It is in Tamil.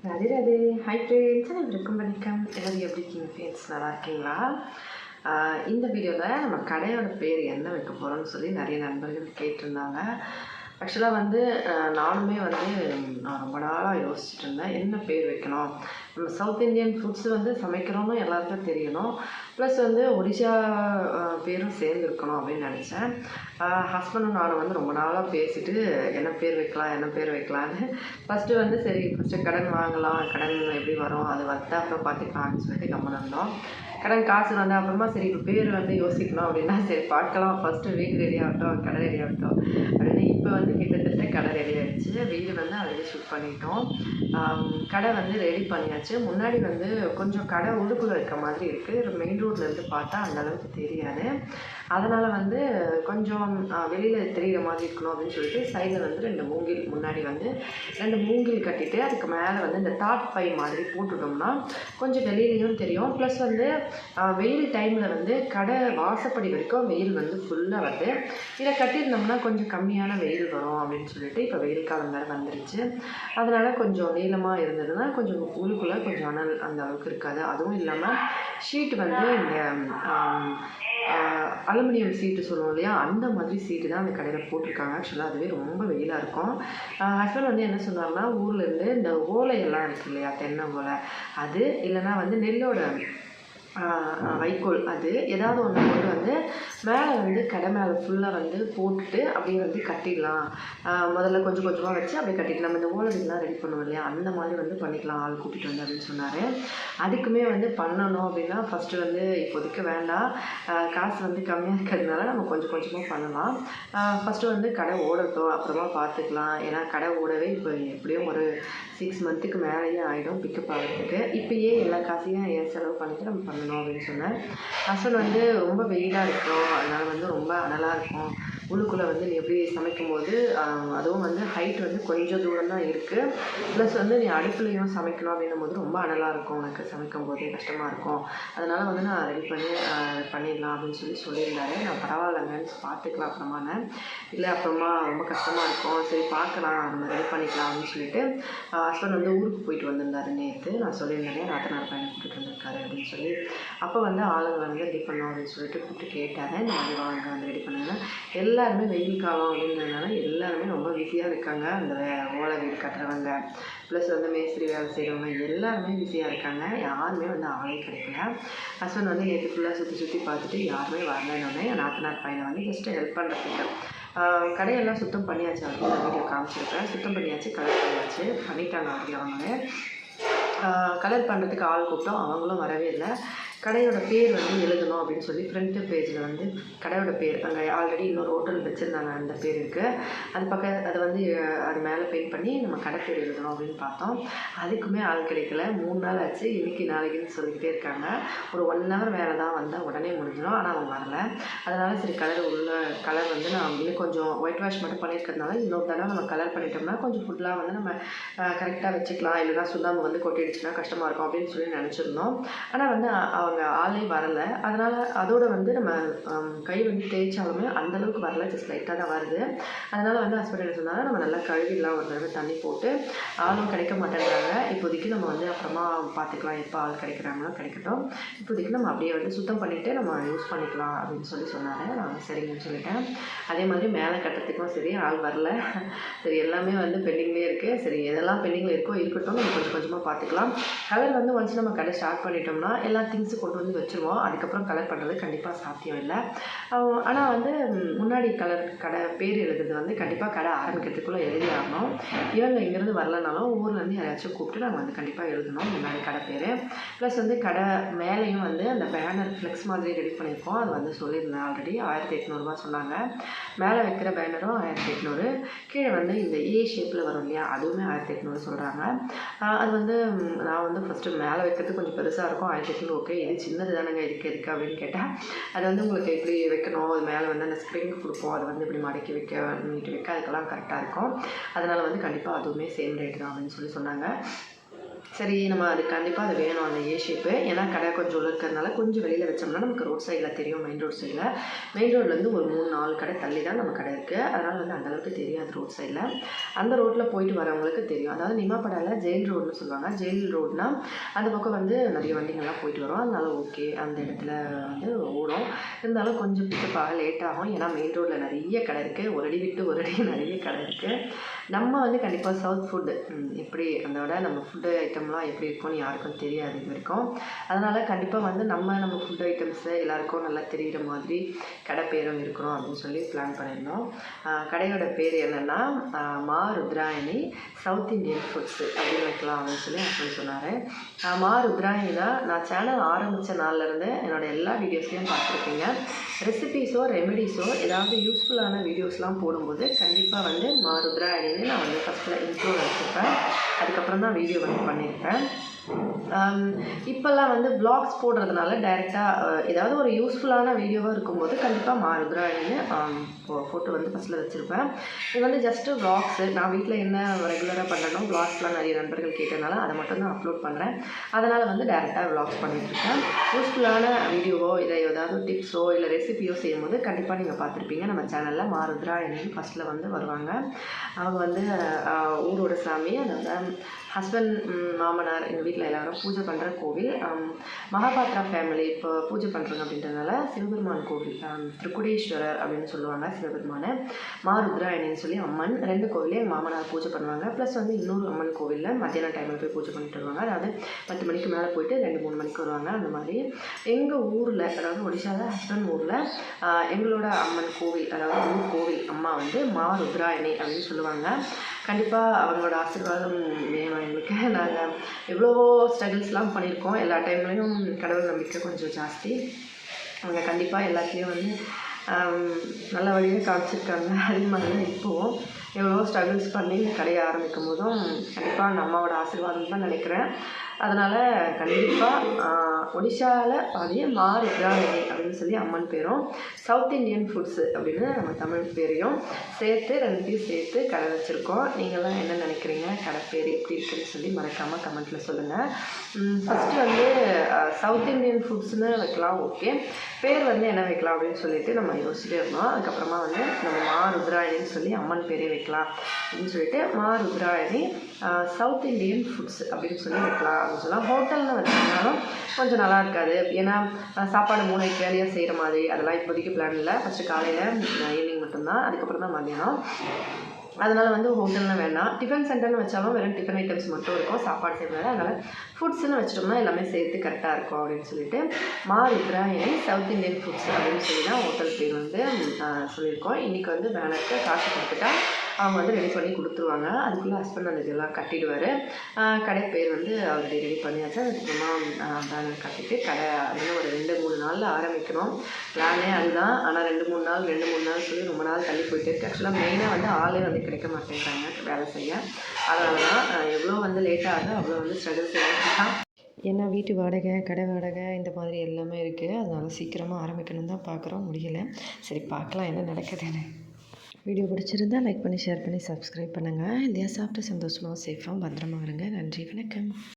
ராதே ராதே. ஹாய் ஃப்ரெண்ட்ஸ், அனைவருக்கும் வணக்கம். எல்லாரும் எப்படி இருக்கீங்க ஃப்ரெண்ட்ஸ்? நல்லா இருக்கீங்களா? இந்த வீடியோவில் நம்ம கடையோட பேர் என்ன வைக்க போகிறோம்னு சொல்லி நிறைய நண்பர்கள் கேட்டிருந்தாங்க. ஆக்சுவலாக வந்து நானுமே வந்து நான் ரொம்ப நாளாக யோசிச்சுட்டு இருந்தேன், என்ன பேர் வைக்கணும். நம்ம சவுத் இந்தியன் ஃபுட்ஸ் வந்து சமைக்கிறோன்னு எல்லாருக்கும் தெரியணும், ப்ளஸ் வந்து ஒடிஷா பேரும் சேர்ந்துருக்கணும் அப்படின்னு நினச்சேன். ஹஸ்பண்டும் நானும் வந்து ரொம்ப நாளாக பேசிட்டு என்ன பேர் வைக்கலாம் என்ன பேர் வைக்கலான்னு. ஃபஸ்ட்டு வந்து சரி ஃபஸ்ட்டு கடன் வாங்கலாம், கடன் எப்படி வரும் அது வந்த அப்புறம் பார்த்துக்கலாம்னு சொல்லிட்டு கம்மன் இருந்தோம். கடன் காசு வந்த அப்புறமா சரி இப்போ பேர் வந்து யோசிக்கணும் அப்படின்னா சரி பார்க்கலாம், ஃபஸ்ட்டு வீடு ரெடி ஆகட்டும் கடை ரெடி ஆகட்டும் அப்படின்னு. இப்போ வந்து கிட்டத்தட்ட கடை ரெடி ஆகிடுச்சு. வீடு வந்து ஆல்ரெடி ஷிஃப்ட் பண்ணிட்டோம். கடை வந்து ரெடி பண்ணியாச்சு. முன்னாடி வந்து கொஞ்சம் கடை உள்ளுக்குள்ளே இருக்க மாதிரி இருக்குது. மெயின் ரோட்லேருந்து பார்த்தா அந்தளவுக்கு தெரியாது. அதனால் வந்து கொஞ்சம் வெளியில் தெரிகிற மாதிரி இருக்கணும் அப்படின்னு சொல்லிட்டு சைடில் வந்து 2 மூங்கில், முன்னாடி வந்து 2 மூங்கில் கட்டிட்டு அதுக்கு மேலே வந்து இந்த தாட் பை மாதிரி போட்டுட்டோம்னா கொஞ்சம் வெளியிலையும் தெரியும். ப்ளஸ் வந்து வெயில் டைமில் வந்து கடை வாசப்படி வரைக்கும் வெயில் வந்து ஃபுல்லாக வருது. இதை கட்டியிருந்தோம்னா கொஞ்சம் கம்மியான வெயில் வரும் அப்படின்னு சொல்லிட்டு இப்போ வெயில் காலம் வேறு வந்துருச்சு. அதனால் கொஞ்சம் நீளமாக இருந்ததுன்னா கொஞ்சம் உள்ளுக்குள்ளே கொஞ்சம் அனல் அந்த அளவுக்கு இருக்காது. அதுவும் இல்லாமல் ஷீட் வந்து இந்த அலுமினியம் சீட்டு சொல்லுவோம் இல்லையா, அந்த மாதிரி சீட்டு தான் அந்த கடையில் போட்டிருக்காங்க. ஆக்சுவலாக அதுவே ரொம்ப வெயிலாக இருக்கும். ஹஸ்பண்ட் வந்து என்ன சொன்னார்னா, ஊர்லேருந்து இந்த ஓலையெல்லாம் இருக்குது இல்லையா, தென்னை ஓலை, அது இல்லைன்னா வந்து நெல்லோட வைக்கோல், அது ஏதாவது ஒன்று கொண்டு வந்து மேலே வந்து கடை மேலே ஃபுல்லாக வந்து போட்டுட்டு அப்படியே வந்து கட்டிடலாம். முதல்ல கொஞ்சம் கொஞ்சமாக வச்சு அப்படியே கட்டிக்கலாம். நம்ம இந்த ஓலை வீடெலாம் ரெடி பண்ணுவோம் இல்லையா, அந்த மாதிரி வந்து பண்ணிக்கலாம் ஆள் கூட்டிகிட்டு வந்து அப்படின்னு சொன்னார். அதுக்குமே வந்து பண்ணணும் அப்படின்னா ஃபஸ்ட்டு வந்து இப்போதைக்கு வேண்டாம், காசு வந்து கம்மியாக இருக்கிறதுனால நம்ம கொஞ்சம் கொஞ்சமாக பண்ணலாம். ஃபஸ்ட்டு வந்து கடை ஓடட்டும், அப்புறமா பார்த்துக்கலாம். ஏன்னா கடை ஓடவே இப்போ எப்படியும் ஒரு 6 மந்த்துக்கு மேலேயே ஆகிடும் பிக்கப் ஆகிறதுக்கு. இப்போயே எல்லா காசையும் செலவு பண்ணிவிட்டு நம்ம பண்ணணும் அப்படின்னு சொன்னேன். ஹஸ்பண்ட் வந்து ரொம்ப வெயிலாக இருக்கும், அதனால் வந்து ரொம்ப அனலாக இருக்கும். உள்ளுக்குள்ளே வந்து நீ எப்படி சமைக்கும்போது அதுவும் வந்து ஹைட் வந்து கொஞ்சம் தூரம் தான் இருக்குது. ப்ளஸ் வந்து நீ அடுப்புலையும் சமைக்கணும் அப்படின்னும் போது ரொம்ப அனலாக இருக்கும், உனக்கு சமைக்கும் போதே கஷ்டமாக இருக்கும். அதனால் வந்து நான் ரெடி பண்ணிடலாம் அப்படின்னு சொல்லியிருந்தாரு. நான் பரவாயில்லைங்கன்னு பார்த்துக்கலாம் அப்புறமானே. இல்லை அப்புறமா ரொம்ப கஷ்டமாக இருக்கும், சரி பார்க்கலாம் நம்ம ரெடி பண்ணிக்கலாம் அப்படின்னு சொல்லிட்டு ஹஸ்பண்ட் வந்து ஊருக்கு போயிட்டு வந்திருந்தாரு நேற்று. நான் சொல்லியிருந்தேன் நாத்தனார் பையனை கூப்பிட்டு வந்திருக்காரு அப்படின்னு சொல்லி. அப்போ வந்து ஆளுங்களை வந்து ரெடி பண்ணோம் அப்படின்னு சொல்லிட்டு கூப்பிட்டு கேட்டார். இந்த மாதிரி வாங்க வந்து ரெடி பண்ணுங்க. எல்லாருமே வெயில் காலம் அப்படின்றதுனால எல்லாருமே ரொம்ப பிஸியாக இருக்காங்க. அந்த ஓலை வீடு கட்டுறவங்க ப்ளஸ் வந்து மேஸ்திரி வேலை செய்கிறவங்க எல்லாருமே பிஸியாக இருக்காங்க. யாருமே வந்து ஆளே கிடைக்கல. ஹஸ்பண்ட் வந்து நேற்று ஃபுல்லாக சுற்றி பார்த்துட்டு யாருமே வரலன்னொடனே நாத்தனார் பையனை வந்து ஜஸ்ட்டு ஹெல்ப் பண்ணுறதுக்கு கடையெல்லாம் சுத்தம் பண்ணியாச்சு. அப்படின்னு நான் வீடியோ காமிச்சிருக்கேன். சுத்தம் பண்ணியாச்சு, கலர் பண்ணிட்டாங்க அவங்களே. கலர் பண்ணுறதுக்கு ஆள் கூப்பிட்டோம், அவங்களும் வரவே இல்லை. கடையோட பேர் வந்து எழுதணும் அப்படின்னு சொல்லி ஃப்ரண்ட்டு பேஜில் வந்து கடையோட பேர் அங்கே ஆல்ரெடி இன்னொரு ஹோட்டல் வச்சுருந்தாங்க, அந்த பேர் இருக்குது. அது வந்து அது மேலே பெயிண்ட் பண்ணி நம்ம கடை பேர் எழுதணும் அப்படின்னு பார்த்தோம். அதுக்குமே ஆள் கிடைக்கல. 3 நாள் ஆச்சு. இன்றைக்கி நாளைக்குன்னு சொல்லிக்கிட்டே இருக்காங்க. ஒரு 1 ஹவர் வேலை தான், வந்தால் உடனே முடிஞ்சிடும். ஆனால் அவங்க வரல. அதனால் சரி கலர் வந்து நான் இன்னும் கொஞ்சம் ஒயிட் வாஷ் மட்டும் பண்ணியிருக்கிறதுனால இன்னொரு தடவை நம்ம கலர் பண்ணிட்டோம்னா கொஞ்சம் ஃபுல்லாக வந்து நம்ம கரெக்டாக வச்சுக்கலாம். இல்லைனா சுண்ணாம்பு வந்து கொட்டிடுச்சுன்னா கஷ்டமாக இருக்கும் அப்படின்னு சொல்லி நினச்சிருந்தோம். ஆனால் வந்து அவங்க ஆளே வரலை. அதனால் அதோடு வந்து நம்ம கை வந்து தேய்ச்சாலுமே அந்தளவுக்கு வரல, ஜஸ்ட் லைட்டாக தான் வருது. அதனால் வந்து ஹஸ்பண்ட் என்ன சொன்னாங்க, நம்ம நல்லா கழுவிடலாம், ஒரு தடவை தண்ணி போட்டு. ஆளும் கிடைக்க மாட்டேங்கிறாங்க இப்போதைக்கு, நம்ம வந்து அப்புறமா பார்த்துக்கலாம், எப்போ ஆள் கிடைக்கிறாங்களோ கிடைக்கட்டும், இப்போதைக்கு நம்ம அப்படியே வந்து சுத்தம் பண்ணிவிட்டு நம்ம யூஸ் பண்ணிக்கலாம் அப்படின்னு சொன்னார். நான் சரிங்கன்னு சொல்லிட்டேன். அதே மாதிரி மேலே கட்டுறதுக்கும் சரி ஆள் வரல. சரி எல்லாமே வந்து பெண்டிங்லேயே இருக்குது. சரி எதெல்லாம் பெண்டிங்கில் இருக்கட்டும், நம்ம கொஞ்சம் கொஞ்சமாக பார்த்துக்கலாம். கலர் வந்து ஒன்ஸ் நம்ம கடை ஸ்டார்ட் பண்ணிட்டோம்னா எல்லா திங்ஸும் கொண்டு வந்து வச்சுருவோம். அதுக்கப்புறம் கலர் பண்ணுறது கண்டிப்பாக சாத்தியம் இல்லை. ஆனால் வந்து முன்னாடி கடை பேர் எழுதுறது வந்து கண்டிப்பாக கடை ஆரம்பிக்கிறதுக்குள்ளே எழுதி ஆகணும். இவங்க இங்கேருந்து வரலனாலும் ஊர்லேருந்து யாராச்சும் கூப்பிட்டு நாங்கள் வந்து கண்டிப்பாக எழுதணும் முன்னாடி கடை பேர். ப்ளஸ் வந்து கடை மேலேயும் வந்து அந்த பேனர் ஃப்ளெக்ஸ் மாதிரி ரெடி பண்ணியிருக்கோம். அது வந்து சொல்லியிருந்தேன் ஆல்ரெடி 1800 சொன்னாங்க. மேலே வைக்கிற பேனரும் 1800, கீழே வந்து இந்த ஏ ஷேப்பில் வரும் இல்லையா, அதுவுமே 1800 சொல்கிறாங்க. அது வந்து நான் வந்து ஃபஸ்ட்டு மேலே வைக்கிறது கொஞ்சம் பெருசாக இருக்கும், 1800 ஓகே. இது சின்னது தானேங்க, எதுக்கு அப்படின்னு கேட்டால், அது வந்து உங்களுக்கு எப்படி வைக்கணும், அது மேலே வந்து அந்த ஸ்ப்ரிங் கொடுப்போம், அதை வந்து இப்படி மடக்கி நீட்டு வைக்க அதுக்கெல்லாம் கரெக்டாக இருக்கும். அதனால் வந்து கண்டிப்பாக அதுவுமே சேம் ரேட் தான் அப்படின்னு சொன்னாங்க. சரி நம்ம அது கண்டிப்பாக அது வேணும் அந்த ஏ ஷேப்பு. ஏன்னா கடை கொஞ்சம் இருக்கிறதுனால கொஞ்சம் வெளியில் வச்சோம்னா நமக்கு ரோட் சைடில் தெரியும். மெயின் ரோட் சைடில் மெயின் ரோட்லேருந்து ஒரு 3-4 கடை தள்ளி தான் நம்ம கடை இருக்குது. அதனால் வந்து அந்தளவுக்கு தெரியாது ரோட் சைடில். அந்த ரோட்டில் போயிட்டு வரவங்களுக்கு தெரியும். அதாவது நிமாப்படாவில் ஜெயில் ரோடுன்னு சொல்லுவாங்க. ஜெயில் ரோடுனால் அந்த பக்கம் வந்து நிறைய வண்டிங்கள்லாம் போயிட்டு வரும். அதனால ஓகே அந்த இடத்துல வந்து ஓடும். இருந்தாலும் கொஞ்சம் பிக்கப்பாக லேட் ஆகும். ஏன்னா மெயின் ரோட்டில் நிறைய கடை இருக்குது. ஒரு அடி விட்டு ஒரு அடி நிறைய கடை இருக்குது. நம்ம வந்து கண்டிப்பாக சவுத் ஃபுட்டு எப்படி அதோட நம்ம ஃபுட்டு ஐட்டம்லாம் எப்படி இருக்கும்னு யாருக்கும் தெரியாது இது வரைக்கும். அதனால் கண்டிப்பாக வந்து நம்ம ஃபுட் ஐட்டம்ஸு எல்லாேருக்கும் நல்லா தெரிகிற மாதிரி கடை பேரும் இருக்கணும் அப்படின்னு சொல்லி பிளான் பண்ணியிருந்தோம். கடையோட பேர் என்னென்னா மா ருத்ராயணி சவுத் இண்டியன் ஃபுட்ஸு அப்படின்னு வைக்கலாம் அப்படின்னு சொல்லி ஹஸ்பண்ட் சொன்னார். மா ருத்ராயணி தான் நான் சேனல் ஆரம்பித்த நாள்லேருந்து என்னோடய எல்லா வீடியோஸ்லையும் பார்த்துருப்பீங்க. ரெசிபீஸோ ரெமெடிஸோ ஏதாவது யூஸ்ஃபுல்லான வீடியோஸ்லாம் போடும்போது கண்டிப்பாக வந்து மா ருத்ராயணின்னு நான் வந்து ஃபஸ்ட்டில் இன்ட்ரோ வச்சுருப்பேன். அதுக்கப்புறம் தான் வீடியோ வந்து பண்ணியிருப்பேன். இப்போல்லாம் வந்து வ்ளாக்ஸ் போடுறதுனால டைரெக்டாக ஏதாவது ஒரு யூஸ்ஃபுல்லான வீடியோவாக இருக்கும்போது கண்டிப்பாக மா ருத்ராயணின்னு ஃபோட்டோ வந்து ஃபஸ்ட்டில் வச்சுருப்பேன். இது வந்து ஜஸ்ட்டு வ்ளாக்ஸு. நான் வீட்டில் என்ன ரெகுலராக பண்ணுறனோ வ்ளாக்ஸ்லாம் நிறைய நண்பர்கள் கேட்டதுனால அதை மட்டும் தான் அப்லோட் பண்ணுறேன். அதனால் வந்து டைரெக்டாக வ்ளாக்ஸ் பண்ணிகிட்ருக்கேன். யூஸ்ஃபுல்லான வீடியோவோ இல்லை ஏதாவது டிப்ஸோ இல்லை ரெசிபியோ செய்யும்போது கண்டிப்பாக நீங்கள் பார்த்துருப்பீங்க. நம்ம சேனலில் மா ருத்ராயணின்னு ஃபஸ்ட்டில் வந்து வருவாங்க. அவங்க வந்து ஊரோட சாமி. அதாவது ஹஸ்பண்ட் மாமனார் எங்கள் வீட்டில் எல்லோரும் பூஜை பண்ணுற கோவில் மகாபாத்ரா ஃபேமிலி இப்போ பூஜை பண்ணுறாங்க அப்படின்றதுனால சிவபெருமான் கோவில் திருக்குடேஸ்வரர் அப்படின்னு சொல்லுவாங்க. சிவபெருமானை மா ருத்ராயணின்னு சொல்லி அம்மன் 2 கோவிலே எங்கள் மாமனார் பூஜை பண்ணுவாங்க. ப்ளஸ் வந்து இன்னொரு அம்மன் கோவிலில் மத்தியான டைமில் போய் பூஜை பண்ணிட்டு வருவாங்க. அதாவது 10 மணிக்கு மேலே போயிட்டு 2-3 மணிக்கு வருவாங்க. அந்த மாதிரி எங்கள் ஊரில் அதாவது ஒடிஷாவில் ஹஸ்பண்ட் ஊரில் எங்களோட அம்மன் கோவில் அதாவது ஊர் கோவில் அம்மா வந்து மா ருத்ராயணி அப்படின்னு சொல்லுவாங்க. கண்டிப்பாக அவங்களோட ஆசீர்வாதம் வேணும் எங்களுக்கு. நாங்கள் எவ்வளவோ ஸ்ட்ரகிள்ஸ்லாம் பண்ணியிருக்கோம். எல்லா டைம்லேயும் கடவுள் நம்பிக்கை கொஞ்சம் ஜாஸ்தி. அவங்க கண்டிப்பாக எல்லாத்துலேயும் வந்து நல்ல வழியாக காமிச்சிருக்காங்க. அதே மாதிரி தான் இப்போவும் எவ்வளோ ஸ்ட்ரகிள்ஸ் பண்ணி கடையை ஆரம்பிக்கும் போதும் கண்டிப்பாக அந்த அம்மாவோட ஆசீர்வாதம் தான் நினைக்கிறேன். அதனால் கண்டிப்பாக ஒடிஷாவில் அதே மா ருத்ராயணி அப்படின்னு சொல்லி அம்மன் பேரும் சவுத் இண்டியன் ஃபுட்ஸு அப்படின்னு நம்ம தமிழ் பேரையும் சேர்த்து 2த்தையும் சேர்த்து கடை வச்சுருக்கோம். நீங்கள்லாம் என்ன நினைக்கிறீங்க? கடை பேர் எப்படி இருக்குதுன்னு சொல்லி மறக்காமல் கமெண்ட்டில் சொல்லுங்கள். ஃபஸ்ட்டு வந்து சவுத் இண்டியன் ஃபுட்ஸ்னு வைக்கலாம். ஓகே, பேர் வந்து என்ன வைக்கலாம் அப்படின்னு சொல்லிட்டு நம்ம யோசிச்சுட்டே இருந்தோம். அதுக்கப்புறமா வந்து நம்ம மா ருத்ராயணின்னு சொல்லி அம்மன் பேரே வைக்கலாம் அப்படின்னு சொல்லிட்டு மா ருத்ராயணி சவுத் இண்டியன் ஃபுட்ஸ் அப்படின்னு சொல்லி வைக்கலாம் அப்படின்னு சொல்லலாம். ஹோட்டல்னு வச்சிருந்தாலும் கொஞ்சம் நல்லா இருக்காது. ஏன்னா சாப்பாடு 3 வேலையாக செய்கிற மாதிரி அதெல்லாம் இப்போதைக்கு பிளான் இல்லை. ஃபஸ்ட்டு காலையில் ஈவினிங் மட்டும்தான், அதுக்கப்புறம் தான் மதியானம். அதனால் வந்து ஹோட்டல்லாம் வேண்டாம். டிஃபன் சென்டர்னு வச்சாலும் வெறும் டிஃபன் ஐட்டம்ஸ் மட்டும் இருக்கும், சாப்பாடு செய்யறது. அதனால் ஃபுட்ஸ்ன்னு வச்சிட்டோம்னா எல்லாமே சேர்த்து கரெக்டாக இருக்கும் அப்படின்னு சொல்லிட்டு மா ருத்ராயணி சவுத் இண்டியன் ஃபுட்ஸ் அப்படின்னு சொல்லி தான் ஹோட்டல் பேர் வந்து சொல்லியிருக்கோம். இன்றைக்கி வந்து பேனருக்கு காசு கொடுத்துட்டா அவங்க வந்து ரெடி பண்ணி கொடுத்துருவாங்க. அதுக்குள்ளே ஹஸ்பண்ட் அந்த இதெல்லாம் கட்டிடுவார். கடை பேர் வந்து ஆல்ரெடி ரெடி பண்ணியாச்சு. அதுக்கப்புறமா பேனர் கட்டிட்டு கடை இன்னும் ஒரு 2-3 நாளில் ஆரம்பிக்கணும். பிளானே அதுதான். ஆனால் 2-3 நாள் சொல்லி ரொம்ப நாள் தள்ளி போயிட்டு இருக்குது. ஆக்சுவலாக மெயினாக வந்து ஆளே வந்து கிடைக்க மாட்டேங்கிறாங்க வேலை செய்ய. அதனால தான் எவ்வளோ வந்து லேட் ஆகுது அவ்வளோ வந்து ஸ்ட்ரகிள் செய்யலாம். ஏன்னா வீட்டு வாடகை, கடை வாடகை இந்த மாதிரி எல்லாமே இருக்குது. அதனால் சீக்கிரமாக ஆரம்பிக்கணும்னு தான் பார்க்குறோம், முடியலை. சரி பார்க்கலாம் என்ன நடக்குதுன்னு. வீடியோ பிடிச்சிருந்தால் லைக் பண்ணி ஷேர் பண்ணி சப்ஸ்கிரைப் பண்ணுங்கள். இல்லையா சாப்பிட்டு சந்தோஷமாக சேஃபாக பத்திரமா இருங்க. நன்றி, வணக்கம்.